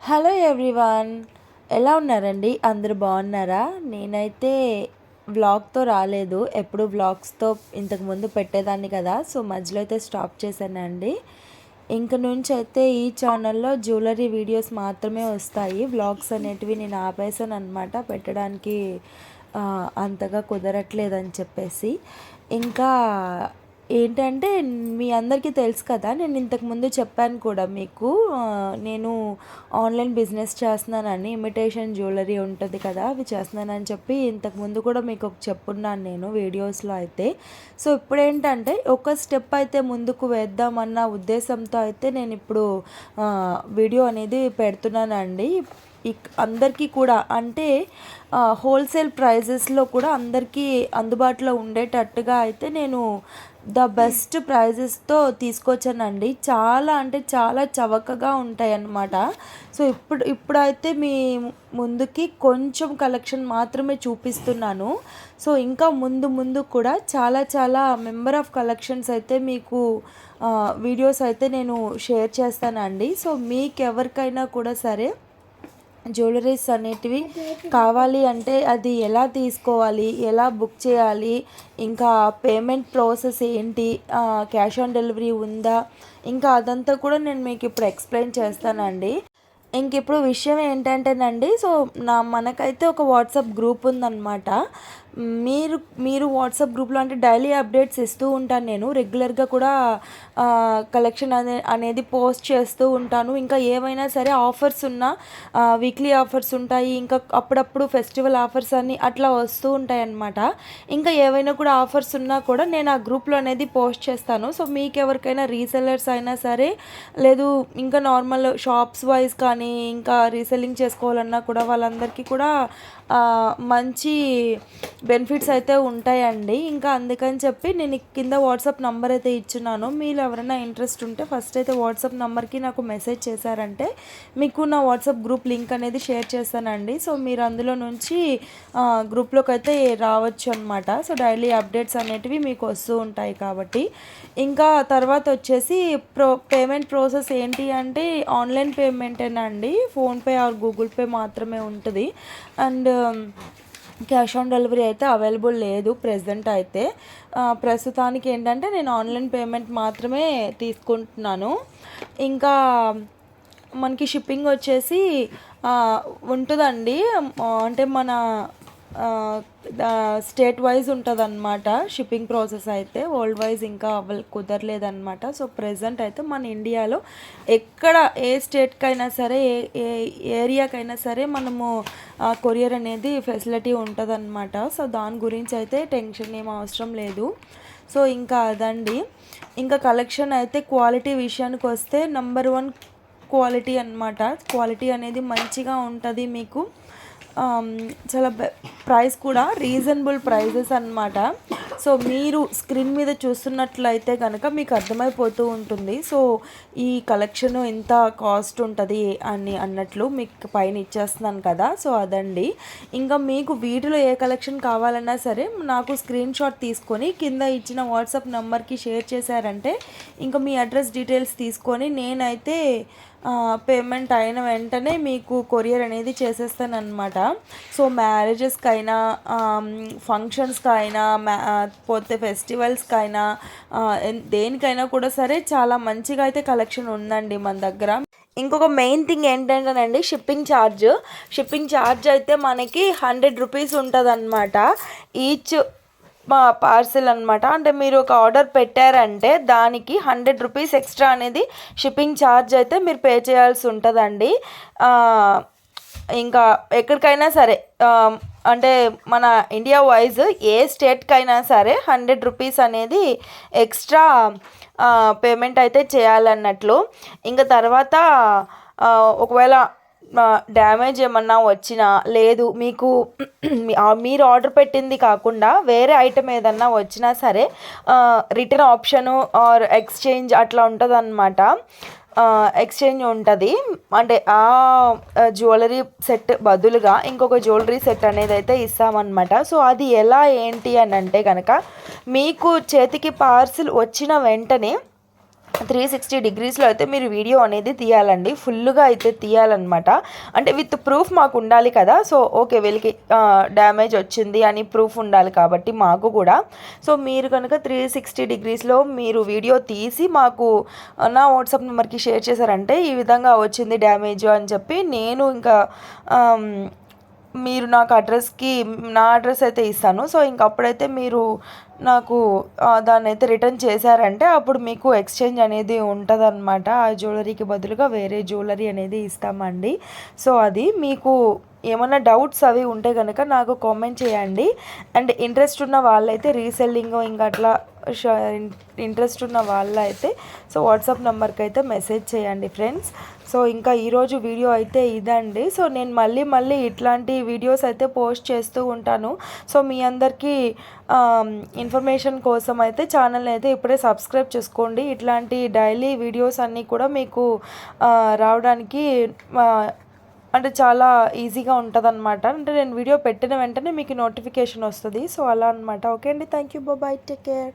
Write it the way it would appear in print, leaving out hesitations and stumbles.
Hello everyone, ఎలా ఉన్నారండి? అందరూ బాగున్నారా? నేనైతే వ్లాగ్తో రాలేదు. ఎప్పుడు వ్లాగ్స్తో ఇంతకుముందు పెట్టేదాన్ని కదా, సో మధ్యలో అయితే స్టాప్ చేశానండి. ఇంక నుంచి అయితే ఈ ఛానల్లో జ్యువెలరీ వీడియోస్ మాత్రమే వస్తాయి. వ్లాగ్స్ అనేటివి నేను ఆపేసాను అనమాట, పెట్టడానికి అంతగా కుదరట్లేదని చెప్పేసి. ఇంకా ఏంటంటే, మీ అందరికీ తెలుసు కదా, నేను ఇంతకుముందు చెప్పాను కూడా మీకు, నేను ఆన్లైన్ బిజినెస్ చేస్తున్నానని. ఇమిటేషన్ జ్యువెలరీ ఉంటుంది కదా, అవి చేస్తున్నానని చెప్పి ఇంతకుముందు కూడా మీకు చెప్పున్నాను నేను వీడియోస్లో అయితే. సో ఇప్పుడు ఏంటంటే, ఒక స్టెప్ అయితే ముందుకు వేద్దామన్న ఉద్దేశంతో అయితే నేను ఇప్పుడు వీడియో అనేది పెడుతున్నానండి. అందరికీ కూడా, అంటే హోల్సేల్ ప్రైజెస్లో కూడా అందరికీ అందుబాటులో ఉండేటట్టుగా అయితే నేను ద బెస్ట్ ప్రైజెస్తో తీసుకొచ్చానండి. చాలా అంటే చాలా చవకగా ఉంటాయి అన్నమాట. సో ఇప్పుడైతే మీ ముందుకి కొంచెం కలెక్షన్ మాత్రమే చూపిస్తున్నాను. సో ఇంకా ముందు కూడా చాలా చాలా మెంబర్ ఆఫ్ కలెక్షన్స్ అయితే మీకు వీడియోస్ అయితే నేను షేర్ చేస్తానండి. సో మీకు ఎవరికైనా కూడా సరే జ్యువెలరీస్ అనేటివి కావాలి అంటే అది ఎలా తీసుకోవాలి, ఎలా బుక్ చేయాలి, ఇంకా పేమెంట్ ప్రాసెస్ ఏంటి, క్యాష్ ఆన్ డెలివరీ ఉందా, ఇంకా అదంతా కూడా నేను మీకు ఇప్పుడు ఎక్స్ప్లెయిన్ చేస్తానండి. ఇంక ఇప్పుడు విషయం ఏంటంటేనండి, సో మనకైతే ఒక వాట్సాప్ గ్రూప్ ఉందన్నమాట. మీరు వాట్సాప్ గ్రూప్లో అంటే డైలీ అప్డేట్స్ ఇస్తూ ఉంటాను నేను. రెగ్యులర్గా కూడా కలెక్షన్ అనేది పోస్ట్ చేస్తూ ఉంటాను. ఇంకా ఏమైనా సరే ఆఫర్స్ ఉన్నా వీక్లీ ఆఫర్స్ ఉంటాయి, ఇంకా అప్పుడప్పుడు ఫెస్టివల్ ఆఫర్స్ అన్నీ అట్లా వస్తూ ఉంటాయి అన్నమాట. ఇంకా ఏవైనా కూడా ఆఫర్స్ ఉన్నా కూడా నేను ఆ గ్రూప్లో అనేది పోస్ట్ చేస్తాను. సో మీకు ఎవరికైనా రీసెల్లర్స్ అయినా సరే, లేదు ఇంకా నార్మల్ షాప్స్ వైజ్ కానీ ఇంకా రీసెల్లింగ్ చేసుకోవాలన్నా కూడా వాళ్ళందరికీ కూడా మంచి బెనిఫిట్స్ అయితే ఉంటాయండి. ఇంకా అందుకని చెప్పి నేను కింద వాట్సాప్ నెంబర్ అయితే ఇచ్చున్నాను. మీరు ఎవరైనా ఇంట్రెస్ట్ ఉంటే ఫస్ట్ అయితే వాట్సాప్ నెంబర్కి నాకు మెసేజ్ చేశారంటే మీకు నా వాట్సాప్ గ్రూప్ లింక్ అనేది షేర్ చేస్తానండి. సో మీరు అందులో నుంచి గ్రూప్లోకి అయితే రావచ్చు అనమాట. సో డైలీ అప్డేట్స్ అనేటివి మీకు వస్తూ ఉంటాయి కాబట్టి. ఇంకా తర్వాత వచ్చేసి పేమెంట్ ప్రాసెస్ ఏంటి అంటే, ఆన్లైన్ పేమెంటేనండి. ఫోన్పే ఆర్ గూగుల్ పే మాత్రమే ఉంటుంది. అండ్ క్యాష్ ఆన్ డెలివరీ అయితే అవైలబుల్ లేదు ప్రెజెంట్ అయితే. ప్రస్తుతానికి ఏంటంటే నేను ఆన్లైన్ పేమెంట్ మాత్రమే తీసుకుంటున్నాను. ఇంకా మనకి షిప్పింగ్ వచ్చేసి ఉంటుందండి. అంటే మన స్టేట్ వైజ్ ఉంటుంది అనమాట షిప్పింగ్ ప్రాసెస్ అయితే. వరల్డ్ వైజ్ ఇంకా కుదరలేదన్నమాట. సో ప్రెజెంట్ అయితే మన ఇండియాలో ఎక్కడ ఏ స్టేట్కైనా సరే, ఏ ఏరియాకైనా సరే మనము కొరియర్ అనేది ఫెసిలిటీ ఉంటుంది అనమాట. సో దాని గురించి అయితే టెన్షన్ ఏం అవసరం లేదు. సో ఇంకా అదండి. ఇంకా కలెక్షన్ అయితే క్వాలిటీ విషయానికి వస్తే నెంబర్ 1 క్వాలిటీ అనమాట. క్వాలిటీ అనేది మంచిగా ఉంటుంది మీకు. చాలా ప్రైస్ కూడా రీజనబుల్ ప్రైజెస్ అన్నమాట. సో మీరు స్క్రీన్ మీద చూస్తున్నట్లయితే కనుక మీకు అర్థమైపోతూ ఉంటుంది. సో ఈ కలెక్షన్ ఎంత కాస్ట్ ఉంటుంది అన్నట్లు మీకు పైన ఇచ్చేస్తున్నాను కదా. సో అదండి. ఇంకా మీకు వీటిలో ఏ కలెక్షన్ కావాలన్నా సరే నాకు స్క్రీన్ షాట్ తీసుకొని కింద ఇచ్చిన వాట్సాప్ నెంబర్కి షేర్ చేశారంటే ఇంకా మీ అడ్రస్ డీటెయిల్స్ తీసుకొని నేనైతే పేమెంట్ అయిన వెంటనే మీకు కొరియర్ అనేది చేసేస్తానన్నమాట. సో మ్యారేజెస్కైనా, ఫంక్షన్స్కైనా, పోతే ఫెస్టివల్స్కైనా, దేనికైనా కూడా సరే చాలా మంచిగా అయితే కలెక్షన్ ఉందండి మన దగ్గర. ఇంకొక మెయిన్ థింగ్ ఏంటంటేనండి, షిప్పింగ్ ఛార్జ్ అయితే మనకి 100 రూపీస్ ఉంటుంది అన్నమాట ఈచ్ పార్సిల్ అనమాట. అంటే మీరు ఒక ఆర్డర్ పెట్టారంటే దానికి 100 రూపీస్ ఎక్స్ట్రా అనేది షిప్పింగ్ ఛార్జ్ అయితే మీరు పే చేయాల్సి ఉంటుందండి. ఇంకా ఎక్కడికైనా సరే, అంటే మన ఇండియా వైజ్ ఏ స్టేట్కైనా సరే 100 రూపీస్ అనేది ఎక్స్ట్రా పేమెంట్ అయితే చేయాలన్నట్లు. ఇంకా తర్వాత ఒకవేళ డ్యామేజ్ ఏమన్నా వచ్చినా, లేదు మీకు మీరు ఆర్డర్ పెట్టింది కాకుండా వేరే ఐటెం ఏదన్నా వచ్చినా సరే రిటర్న్ ఆప్షను ఆర్ ఎక్స్చేంజ్ అట్లా ఉంటుంది అన్నమాట. ఎక్స్చేంజ్ ఉంటుంది. అంటే ఆ జ్యువెలరీ సెట్ బదులుగా ఇంకొక జ్యువెలరీ సెట్ అనేది అయితే ఇస్తామన్నమాట. సో అది ఎలా ఏంటి అని అంటే కనుక, మీకు చేతికి పార్సిల్ వచ్చిన వెంటనే 360 డిగ్రీస్లో అయితే మీరు వీడియో అనేది తీయాలండి, ఫుల్గా అయితే తీయాలన్నమాట. అంటే విత్ ప్రూఫ్ మాకు ఉండాలి కదా. సో ఓకే, వీళ్ళకి డ్యామేజ్ వచ్చింది అని ప్రూఫ్ ఉండాలి కాబట్టి మాకు కూడా. సో మీరు కనుక 360 డిగ్రీస్లో మీరు వీడియో తీసి మాకు నా వాట్సాప్ నెంబర్కి షేర్ చేశారంటే ఈ విధంగా వచ్చింది డ్యామేజ్ అని చెప్పి నేను ఇంకా మీరు నాకు అడ్రస్కి నా అడ్రస్ అయితే ఇస్తాను. సో ఇంక అప్పుడైతే మీరు నాకు దాన్ని అయితే రిటర్న్ చేశారంటే అప్పుడు మీకు ఎక్స్చేంజ్ అనేది ఉంటుందన్నమాట. ఆ జ్యువెలరీకి బదులుగా వేరే జ్యువెలరీ అనేది ఇస్తామండి. సో అది మీకు ఏమన్నా డౌట్స్ అవి ఉంటే కనుక నాకు కామెంట్ చేయండి. అండ్ ఇంట్రెస్ట్ ఉన్న వాళ్ళైతే రీసెల్లింగ్ ఇంకా అట్లా ఇంట్రెస్ట్ ఉన్న వాళ్ళైతే సో వాట్సాప్ నెంబర్కి అయితే మెసేజ్ చేయండి ఫ్రెండ్స్. సో ఇంకా ఈరోజు వీడియో అయితే ఇదండి. సో నేను మళ్ళీ ఇట్లాంటి వీడియోస్ అయితే పోస్ట్ చేస్తూ ఉంటాను. సో మీ అందరికీ ఇన్ఫర్మేషన్ కోసం అయితే ఛానల్ని అయితే ఇప్పుడే సబ్స్క్రైబ్ చేసుకోండి. ఇట్లాంటి డైలీ వీడియోస్ అన్నీ కూడా మీకు రావడానికి అంటే చాలా ఈజీగా ఉంటుందన్నమాట. అంటే నేను వీడియో పెట్టిన వెంటనే మీకు నోటిఫికేషన్ వస్తుంది. సో అలా అనమాట. ఓకే అండి, thank you, bye, take care.